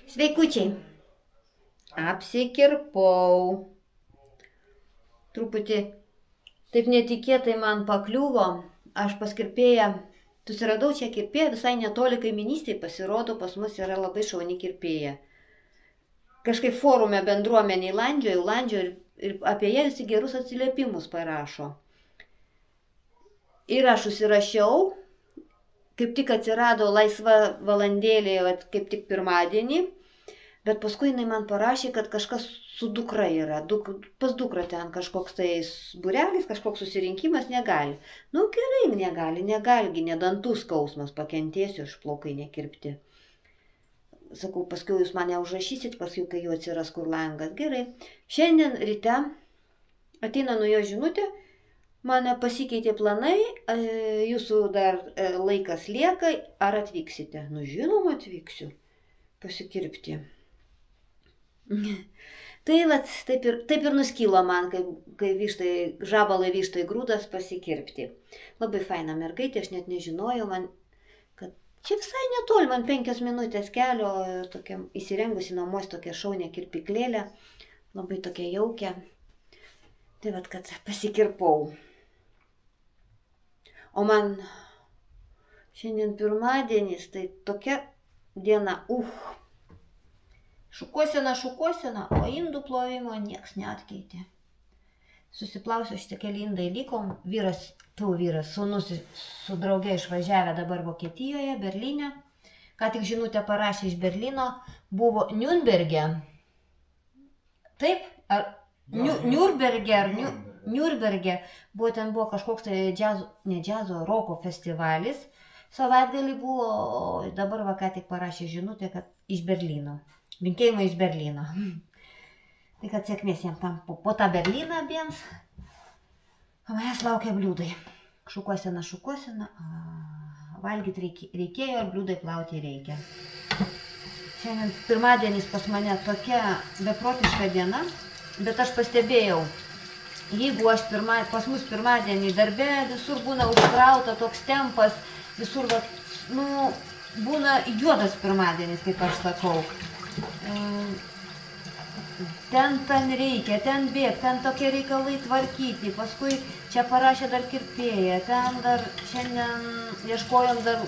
Sveikučiai. Apsikirpau. Truputį taip netikėtai man pakliuvo. Aš pas kirpėją, susiradau čia kirpėją visai netoli kaiminystėje, pasirodo, pas mus yra labai šauni kirpėja. Kažkaip forume bendruomeniai landžioju ir apie ją visi gerus atsiliepimus parašo. Ir aš užsirašiau, kaip tik atsirado laisva valandėlė, kaip tik pirmadienį, bet paskui jinai man parašė, kad kažkas su dukra yra, pas dukrą ten kažkoks tai būrelis, kažkoks susirinkimas, negali. Nu gerai, negalgi, nedantų skausmas, pakentėsiu, iš plaukai nekirpti. Sakau, paskui jūs mane užrašysit, paskui kai jau atsiras kur langas. Gerai. Šiandien ryte ateina nuo jo žinutė, mane pasikeitė planai, jūsų dar laikas lieka, ar atvyksite? Nu, žinoma, atvyksiu pasikirpti. Tai vat, taip ir nuskylo man, kai žabalai vištai grūdas pasikirpti. Labai faina mergaitė, aš net nežinojau, kad čia visai netoli, man 5 minutės kelio, įsirengusi namuos tokia šaunė kirpiklėlė, labai tokia jaukia. Tai vat, kad pasikirpau. O man šiandien pirmadienis, tai tokia diena, šukuosena, o indų plovimo nieks neatkeitė. Susiplausiu, šitie keli indai likom, sūnus su drauge išvažiavę dabar Vokietijoje, Berlyne. Ką tik žinutę parašė iš Berlyno, buvo Niurnberge. Taip, Niurnberge, ten buvo kažkoks tai roko festivalis. Savaitgalį buvo, o dabar ką tik parašė žinutę, kad iš Berlyno. Linkėjimai iš Berlyno. Tai kad sėkmės jam tam po tą Berlyną abiems. O manęs laukia bliūdai. Šukuosena. Valgyti reikėjo ir bliūdai plauti reikia. Šiandien pirmadienis pas mane tokia beprotiška diena, bet aš pastebėjau, jeigu aš pas mus pirmadienį darbe, visur būna užkrauta toks tempas, visur būna juodas pirmadienis, kaip aš sakau. Ten reikia, ten bėgti, ten tokie reikalai tvarkyti, paskui čia parašė dar kirpėja, ten dar šiandien ieškojom dar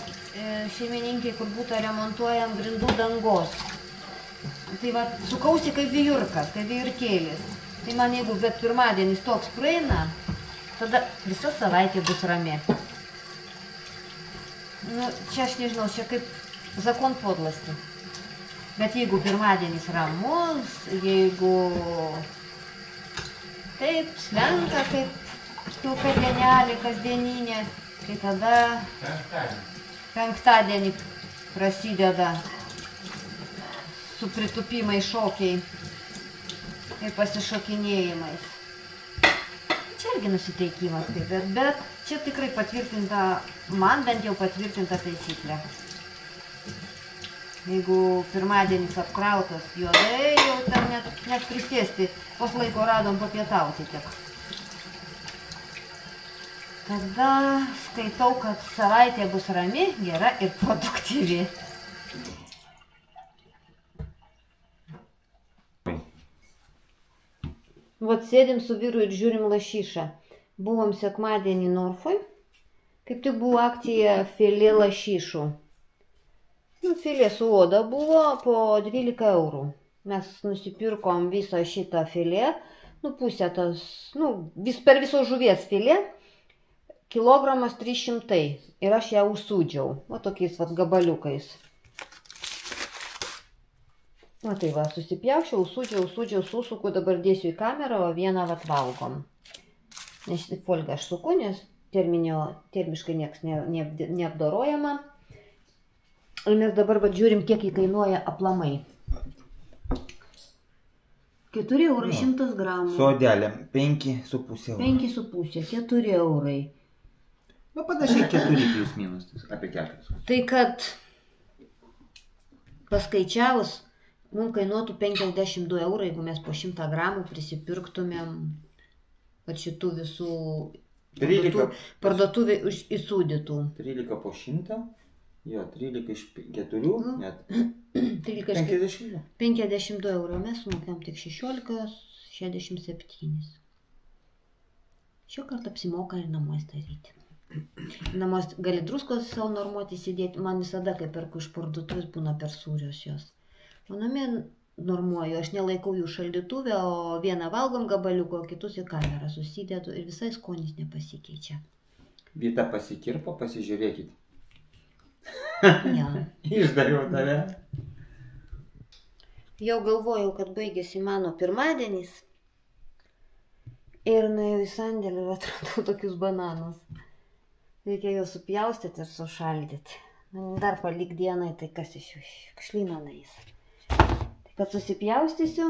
šeimininkai, kur būtų remontuojam grindų dangos. Tai va, sukausi kaip vijurkas, kaip vijurkėlis. Tai man jeigu bet pirmadienis toks praeina, tada visa savaitė bus rami. Nu, čia aš nežinau, čia kaip zakon podlasti. Bet jeigu pirmadienis ramus, jeigu taip slenka, kaip pilka dienelė kasdieninė, tai tada penktadienį prasideda su pritupimais šokiai ir pasišokinėjimais. Čia irgi nusiteikimas taip, bet čia tikrai patvirtinta, man bent jau patvirtinta taisyklė. Jeigu pirmadienis apkrautas juodai, jau ten net prisėsti, pos laiko radom papietauti tik. Tada skaitau, kad savaitė bus rami, gera ir produktyvi. Vat sėdim su vyru ir žiūrim lašišą. Buvom sekmadienį Norfoj, kaip tik buvo akcija filė lašišų. Filė su oda buvo po 12 eurų. Mes nusipirkom visą šitą filė, pusę tas, per viso žuvies filė, kilogramas 300. Ir aš ją užsūdžiau, tokiais gabaliukais. Tai va, susipjaučiau, užsūdžiau, susuku, dabar dėsiu į kamerą, o vieną valgom. Nes folgą aš suku, nes termiškai nieks neapdorojama. Ir mes dabar žiūrim, kiek jį kainuoja aplamai. 4 eurai 100 gramų. Sodelė, 5,5 eurų. 5,5, 4 eurai. Nu, panašiai 4 plius minus, apie 4. Tai kad paskaičiavus, mums kainuotų 52 eurų, jeigu mes po 100 gramų prisipirktumėm šitų visų parduotuvė įsūdytų. 13 po 100. Jo, 13 iš 4, net 13 50. 52 eurų, mes sumokėm tik 16,67. Šio kartą apsimoka ir namuose daryti. Namuose gali druskos savo normuoti įsidėti, man visada, kai perku iš parduotuvės, būna per sūrios jos. O namie normuoju, aš nelaikau jų šaldytuve, o vieną valgom gabaliuko, o kitus į kamerą susidėdu ir visai skonis nepasikeičia. Vita pasikirpo, pasižiūrėkit. Ja. Išdariau tave. Jau galvojau, kad baigėsi mano pirmadienis ir nuėjau į sandėlį ir atradau tokius bananus. Reikia juos supjaustyti ir sušaldyti. Dar palik dienai, tai kas iš jų šlyną nais. Tai kad susipjaustysiu,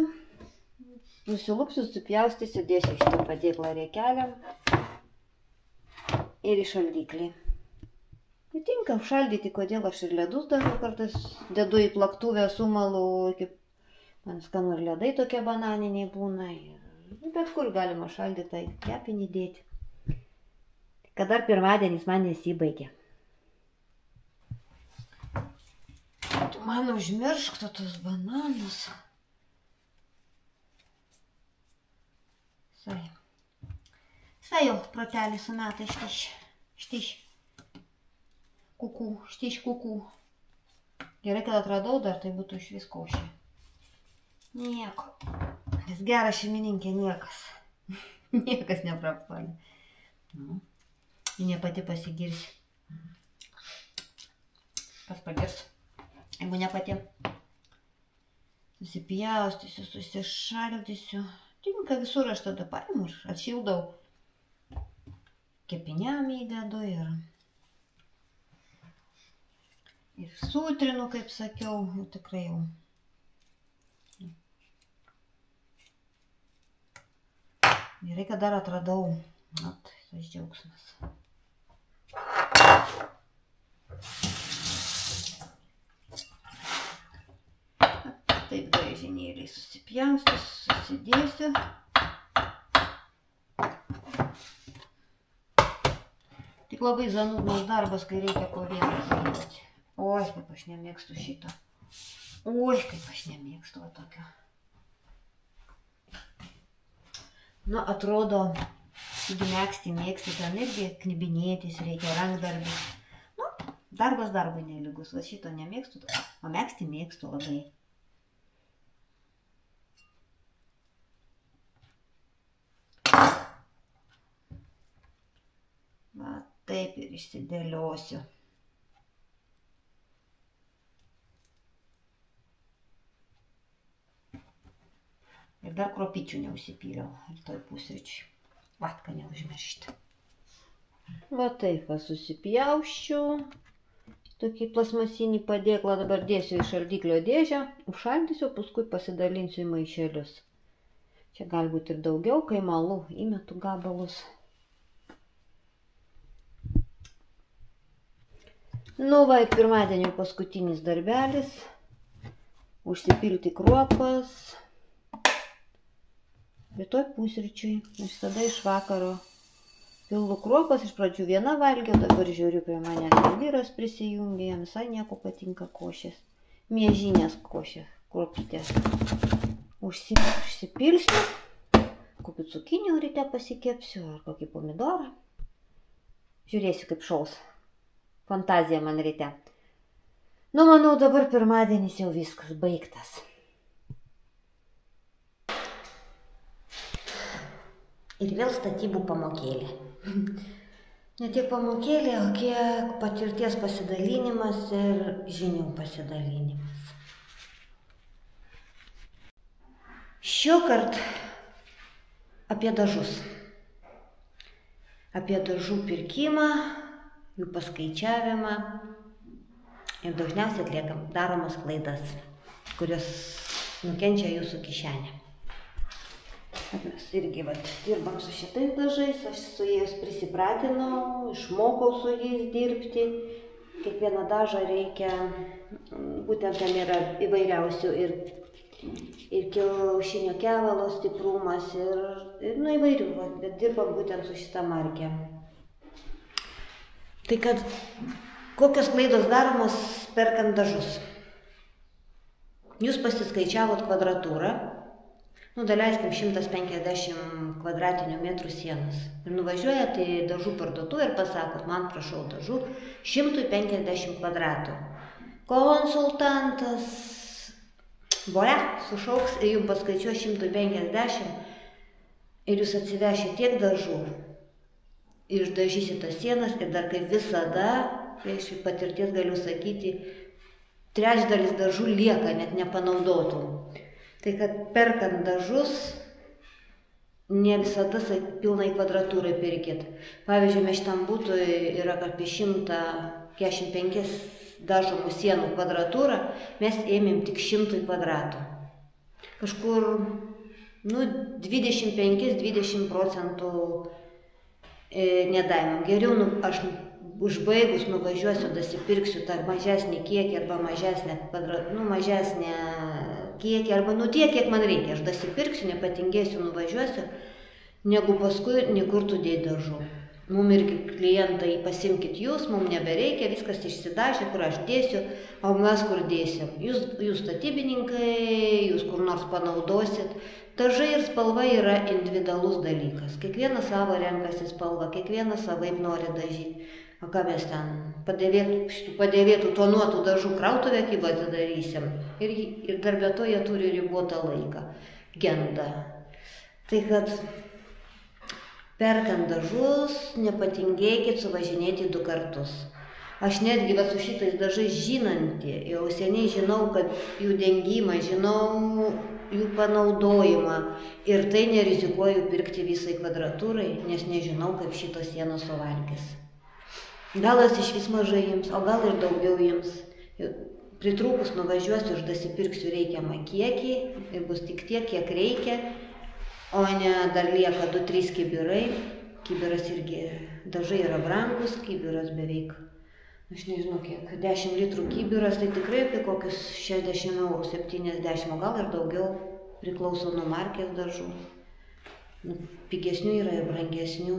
nusilupsiu, supjaustysiu, dėsiu šitą padėklą riekeliam ir į šaldiklį. Tinka šaldyti, kodėl aš ir ledus darau kartais, dedu į plaktuvę, sumalu, man skanu ir ledai tokie bananiniai būna. Bet kur galima šaldyti, tai kepinį dėti. Kad dar pirmadienis man nesibaigė. Tu man užmiršk tos bananus. Sai jau, protelį su metai štiš. Kukų, štiš kukų. Gerai, kad atradau dar, tai būtų iš vis košė. Nieko. Nes geras šeimininkė niekas. Niekas neprapuolė. Ne pati pasigirsi. Kas pagirs? Jeigu ne pati. Susipjaustysiu, susišaldysiu. Tinka visur, aš tada paimu ir atšildau. Kepiniam įdedu ir sutrinu, kaip sakiau, jau tikrai jau. Gerai, kad dar atradau. Vat, tas džiaugsmas. Taip gražinėliai susipjaustus, susidėsiu. Tik labai zanūdnas darbas, kai reikia po vieną daryti. Oi, kaip aš nemėgstu šito. Oi, kaip aš nemėgstu tokio. Nu, atrodo, mėgsti, ten irgi knibinėtis reikia, rankdarbis. Nu, darbas darbui nelygus, va šito nemėgstu, o mėgsti mėgstu labai. Va, taip ir išsidėliosiu. Ir dar kruopyčių neužsipyliau, rytoj pusryčiui. Vatką neužmiršti. Va taip, va susipjausčiau. Tokį plasmasinį padėklą dabar dėsiu į šaldiklio dėžę. Užšaldysiu, paskui pasidalinsiu į maišelius. Čia galbūt ir daugiau, kai malu, įmetu gabalus. Nu va, pirmadienio paskutinis darbelis. Užsipilti kruopas. Rytoj pusryčiui, aš tada iš vakaro pildu kruopas, iš pradžių vieną valgiau, dabar žiūriu prie manęs vyras prisijungė, jam visai nieko patinka košės, miežinės košės, kruopytės. Užsipilsiu, kokį cukinį ryte pasikepsiu, ar kokį pomidorą. Žiūrėsiu, kaip šaus. Fantazija man ryte. Nu, manau, dabar pirmadienis jau viskas baigtas. Ir vėl statybų pamokėlė. Ne tik pamokėlė, o kiek patirties pasidalinimas ir žinių pasidalinimas. Šiuokart apie dažus. Apie dažų pirkimą, jų paskaičiavimą ir dažniausiai daromas klaidas, kurios nukenčia jūsų kišenę. Mes irgi dirbam su šitais dažais, aš su jais prisipratinau, išmokau su jais dirbti. Kiekvieną dažą reikia, būtent ten yra įvairiausių ir kiaušinio kevalo stiprumas ir nu įvairių, bet dirbam būtent su šitą markę. Tai kad Kokios klaidos daromos perkant dažus? Jūs pasiskaičiavot kvadratūrą, daleiskim 150 kvadratinių metrų sienos. Ir nuvažiuojat į dažų parduotuvę ir pasakot, man prašau dažų 150 kvadratų. Konsultantas, sušauks ir jums paskaičiuos 150 ir jūs atsivešit tiek dažų, išdažysit tas sienas ir dar kaip visada, iš patirties galiu sakyti, trečdalis dažų lieka net nepanaudotų. Tai kad perkant dažus, ne visada pilnai kvadratūrai pirkit. Pavyzdžiui, mes šitam būtui yra apie 145 dažomų sienų kvadratūrą, mes ėmėm tik 100 kvadratų. Kažkur 25-20% nedaimam. Geriau aš užbaigus nuvažiuosiu, dasipirksiu tą mažesnį kiekį arba mažesnę kiekį arba tiek, kiek man reikia. Aš dasipirksiu, nepatingėsiu, nuvažiuosiu, negu paskui niekur tu dėti dažų. Mums irgi klientai, pasimkit jūs, mums nebereikia, viskas išsidažė, kur aš dėsiu, o mes kur dėsim. Jūs statybininkai, jūs kur nors panaudosit. Dažai ir spalva yra individualus dalykas. Kiekvienas savo renkasi spalvą, kiekvienas savaip nori dažyti. O ką mes ten padėvėtų tonuotų dažų krautuvę kybą darysim. Ir dar be to jie turi ribotą laiką. Genda. Tai kad perkant dažus, nepatingėkit suvažinėti 2 kartus. Aš netgi su šitais dažais žinantį, jau seniai žinau, kad jų dengimą, žinau jų panaudojimą ir tai nerizikuoju pirkti visai kvadratūrai, nes nežinau, kaip šitos sienos suvalgys. Gal jos iš vis mažai jums, o gal ir daugiau jums. Pritrūkus nuvažiuosiu ir dasipirksiu reikiamą kiekį ir bus tik tiek, kiek reikia. O ne dar lieka 2-3 kibirai. Kibiras irgi dažai yra brangus, kibiras beveik, aš nežinau kiek, 10 litrų kibiras, tai tikrai apie kokius 60 eurų, 70, o gal ir daugiau, priklauso nuo markės dažų. Pigesnių yra ir brangesnių.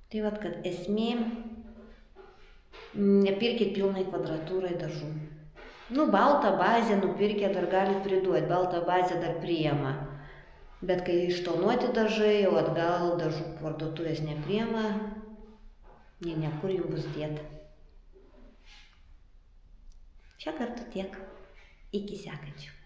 Tai vat, kad esmė, nepirkit pilnai kvadratūrai dažų. Baltą bazę nupirkę dar galit priduoti, baltą bazę dar priima. Bet kai ištonuoti dažai, jau atgal dažų parduotuvės nepriima, niekur jums bus dėta. Šią kartą tiek. Iki sekančių.